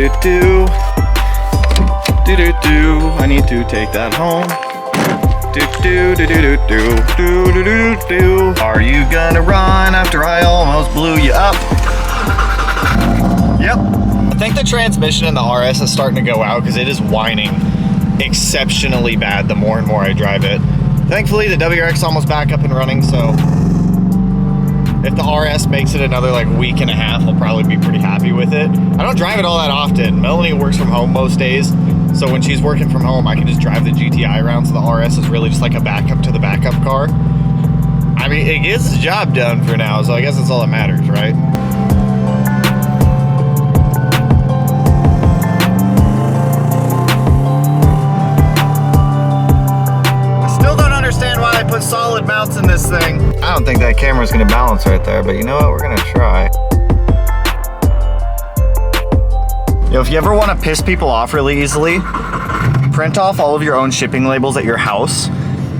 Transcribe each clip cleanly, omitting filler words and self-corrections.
I need to take that home. Are you gonna run after I almost blew you up? Yep. I think the transmission in the RS is starting to go out because it is whining exceptionally bad the more and more I drive it. Thankfully the WRX is almost back up and running, so if the RS makes it another like week and a half, I'll probably be pretty happy with it. I don't drive it all that often. Melanie works from home most days, so when she's working from home, I can just drive the GTI around, so the RS is really just like a backup to the backup car. I mean, it gets the job done for now, so I guess that's all that matters, right? Why I put solid mounts in this thing. I don't think that camera's gonna balance right there, but you know what, we're gonna try. Yo, if you ever want to piss people off really easily, print off all of your own shipping labels at your house.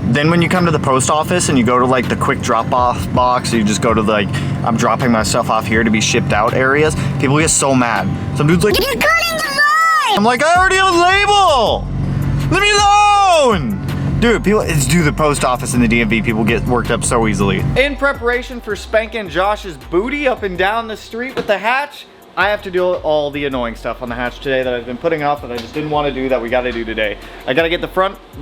Then when you come to the post office and you go to like the quick drop-off box, or you just go to the, like, I'm dropping my stuff off here to be shipped out areas, people get so mad. Some dude's like, you're cutting the line! I'm like, I already have a label! Leave me alone! Dude, it's the post office and the DMV, people get worked up so easily. In preparation for spanking Josh's booty up and down the street with the hatch, I have to do all the annoying stuff on the hatch today that I've been putting off that I just didn't want to do that we got to do today. I got to get the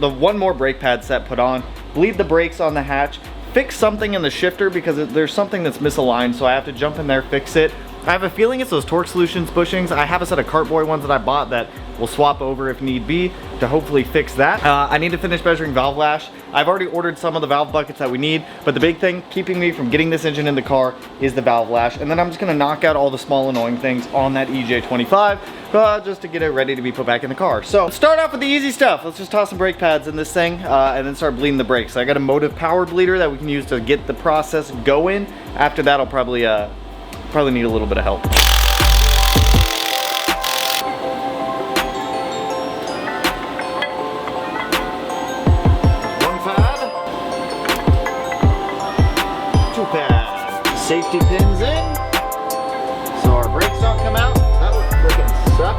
one more brake pad set put on, bleed the brakes on the hatch, fix something in the shifter because there's something that's misaligned, so I have to jump in there, fix it. I have a feeling it's those Torque Solutions bushings. I have a set of Cartboy ones that I bought that will swap over if need be to hopefully fix that. I need to finish measuring valve lash. I've already ordered some of the valve buckets that we need, but the big thing keeping me from getting this engine in the car is the valve lash. And then I'm just gonna knock out all the small annoying things on that EJ25 just to get it ready to be put back in the car. So let's start off with the easy stuff. Let's just toss some brake pads in this thing and then start bleeding the brakes. I got a motive power bleeder that we can use to get the process going. After that, I'll probably need a little bit of help. One pad. Two pads. Safety pins in, so our brakes don't come out. That would freaking suck.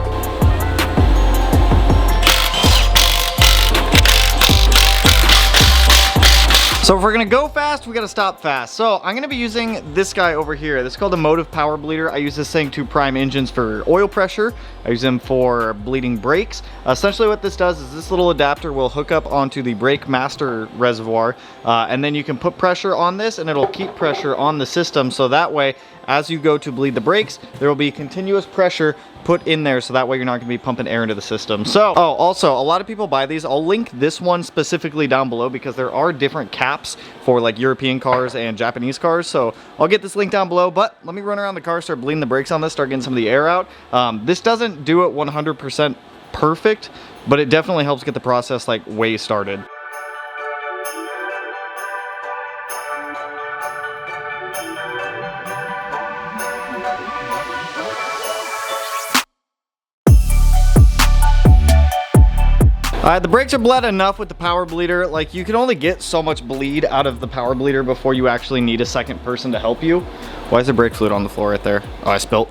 So if we're gonna go fast, we gotta stop fast. So I'm gonna be using this guy over here. This is called a motive power bleeder. I use this thing to prime engines for oil pressure. I use them for bleeding brakes. Essentially what this does is this little adapter will hook up onto the brake master reservoir, and then you can put pressure on this and it'll keep pressure on the system, so that way as you go to bleed the brakes, there will be continuous pressure put in there, so that way you're not gonna be pumping air into the system. So, oh, also, a lot of people buy these. I'll link this one specifically down below because there are different caps for like European cars and Japanese cars. So I'll get this link down below, but let me run around the car, start bleeding the brakes on this, start getting some of the air out. This doesn't do it 100% perfect, but it definitely helps get the process like way started. The brakes are bled enough with the power bleeder. Like, you can only get so much bleed out of the power bleeder before you actually need a second person to help you. Why is there brake fluid on the floor right there? Oh, I spilt.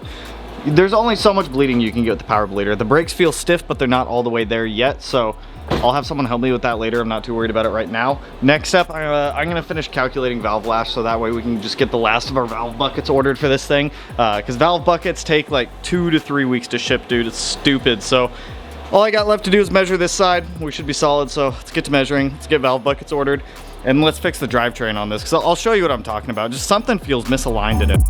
There's only so much bleeding you can get with the power bleeder. The brakes feel stiff, but they're not all the way there yet, so I'll have someone help me with that later. I'm not too worried about it right now. Next up, I'm gonna finish calculating valve lash, so that way we can just get the last of our valve buckets ordered for this thing. Because valve buckets take like 2 to 3 weeks to ship, dude. It's stupid. So all I got left to do is measure this side. We should be solid, so let's get to measuring. Let's get valve buckets ordered, and let's fix the drivetrain on this, because I'll show you what I'm talking about. Just something feels misaligned in it.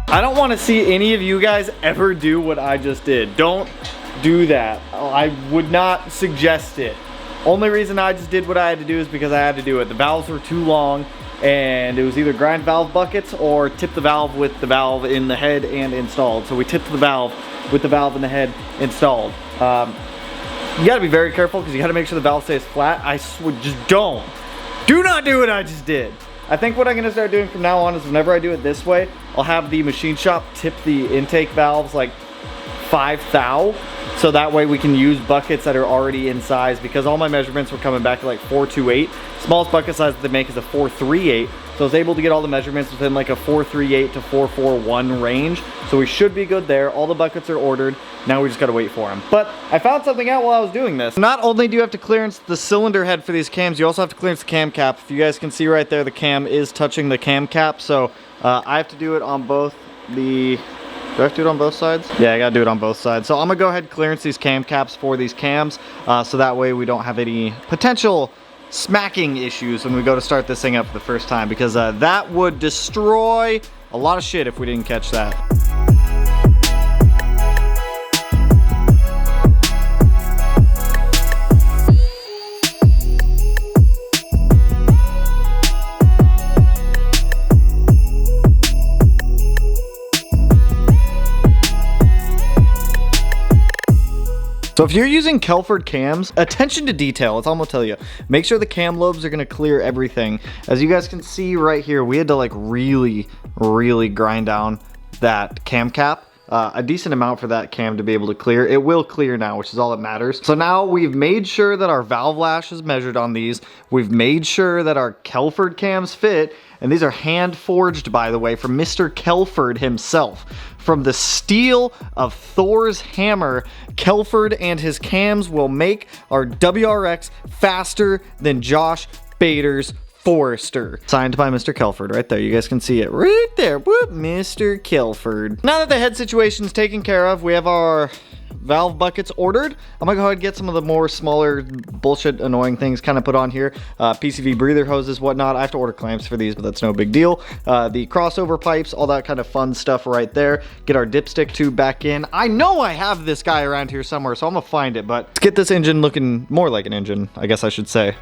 I don't want to see any of you guys ever do what I just did. Don't do that. I would not suggest it. Only reason I just did what I had to do is because I had to do it. The valves were too long, and it was either grind valve buckets or tip the valve with the valve in the head and installed. So we tipped the valve with the valve in the head installed. You gotta be very careful because you gotta make sure the valve stays flat. I would just do not do what I just did. I think what I'm gonna start doing from now on is whenever I do it this way, I'll have the machine shop tip the intake valves like 5 thou, so that way we can use buckets that are already in size, because all my measurements were coming back to like 428. Smallest bucket size that they make is a 438. So I was able to get all the measurements within like a 438 to 441 range. So we should be good there. All the buckets are ordered. Now we just gotta wait for them. But I found something out while I was doing this. Not only do you have to clearance the cylinder head for these cams, you also have to clearance the cam cap. If you guys can see right there, the cam is touching the cam cap. So I have to do it on both the... Do I have to do it on both sides? Yeah, I gotta do it on both sides. So I'm gonna go ahead and clearance these cam caps for these cams, so that way we don't have any potential smacking issues when we go to start this thing up for the first time, because that would destroy a lot of shit if we didn't catch that. So if you're using Kelford cams, attention to detail, that's all I'm gonna tell you. Make sure the cam lobes are gonna clear everything. As you guys can see right here, we had to like really grind down that cam cap. A decent amount for that cam to be able to clear. It will clear now, which is all that matters. So now we've made sure that our valve lash is measured on these. We've made sure that our Kelford cams fit. And these are hand forged, by the way, from Mr. Kelford himself. From the steel of Thor's hammer, Kelford and his cams will make our WRX faster than Josh Bader's Forester. Signed by Mr. Kelford right there. You guys can see it right there. Whoop, Mr. Kelford. Now that the head situation is taken care of, we have our valve buckets ordered. I'm gonna go ahead and get some of the more smaller bullshit annoying things kind of put on here. PCV breather hoses, whatnot. I have to order clamps for these, but that's no big deal. The crossover pipes, all that kind of fun stuff right there. Get our dipstick tube back in. I know I have this guy around here somewhere, so I'm gonna find it, but let's get this engine looking more like an engine, I guess I should say.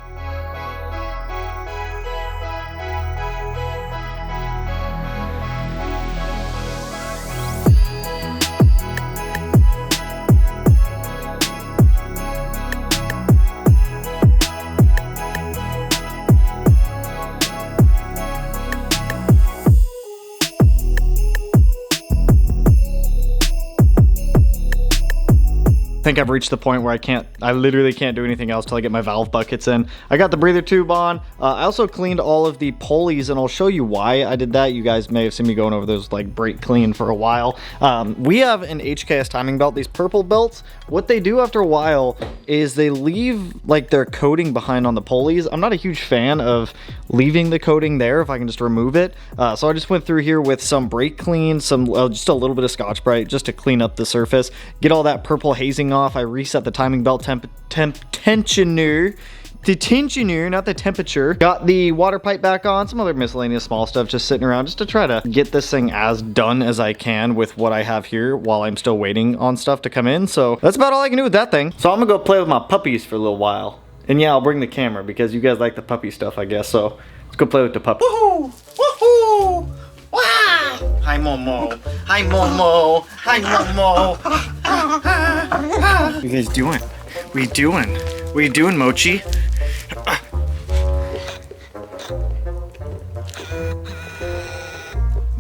I think I've reached the point where I literally can't do anything else till I get my valve buckets in. I got the breather tube on. I also cleaned all of the pulleys, and I'll show you why I did that. You guys may have seen me going over those like brake clean for a while. We have an HKS timing belt, these purple belts. What they do after a while is they leave like their coating behind on the pulleys. I'm not a huge fan of leaving the coating there if I can just remove it. So I just went through here with some brake clean, some just a little bit of Scotch-Brite just to clean up the surface, get all that purple hazing off. I reset the timing belt tensioner, the tensioner, not the temperature. Got the water pipe back on, some other miscellaneous small stuff just sitting around just to try to get this thing as done as I can with what I have here while I'm still waiting on stuff to come in. So that's about all I can do with that thing. So I'm gonna go play with my puppies for a little while. And yeah, I'll bring the camera because you guys like the puppy stuff, I guess. So let's go play with the puppy. Woohoo! Woohoo! Wow! Hi, Momo. Hi, Momo. Hi, Momo. What are you guys doing? What are you doing? What are you doing, Mochi?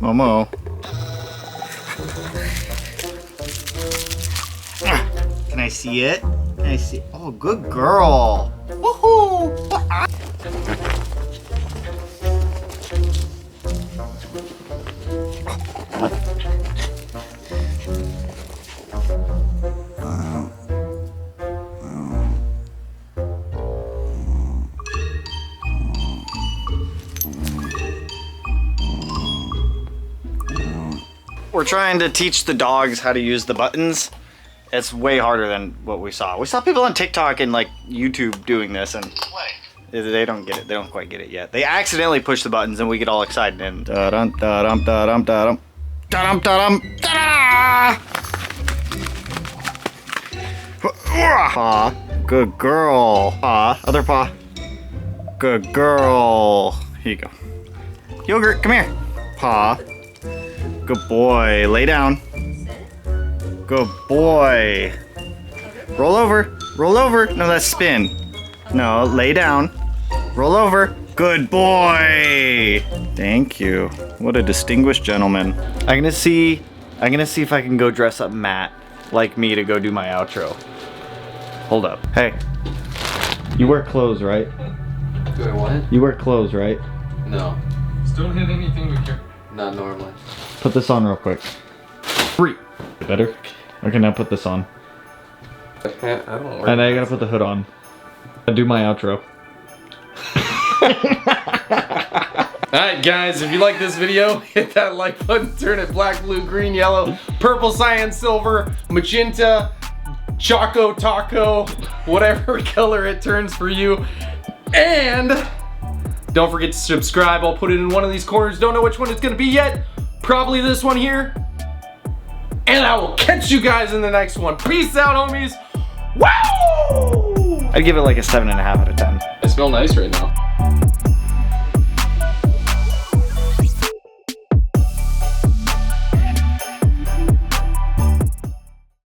Momo. Can I see it? Can I see? Oh, good girl. Woohoo! We're trying to teach the dogs how to use the buttons. It's way harder than what we saw. We saw people on TikTok and like YouTube doing this, and they don't get it. They don't quite get it yet. They accidentally push the buttons and we get all excited and da-dum, da-dum, da-dum, da-dum, da-dum, da-dum, da-da! Paw. Good girl. Paw. Other paw. Good girl. Here you go. Yogurt, come here. Paw. Good boy. Lay down. Good boy. Roll over. Roll over. No, that's spin. No, lay down. Roll over. Good boy. Thank you. What a distinguished gentleman. I'm gonna see if I can go dress up Matt like me to go do my outro. Hold up. Hey. You wear clothes, right? Do I what? You wear clothes, right? No. Just don't hit anything with your... Not normally. Put this on real quick. 3. Better? Okay, now put this on. I don't know. And now you gotta put the hood on. And do my outro. Alright guys, if you like this video, hit that like button, turn it black, blue, green, yellow, purple, cyan, silver, magenta, choco, taco, whatever color it turns for you. And don't forget to subscribe. I'll put it in one of these corners. Don't know which one it's gonna be yet. Probably this one here. And I will catch you guys in the next one. Peace out, homies. Wow! I'd give it like a 7.5 out of 10. I smell nice right now.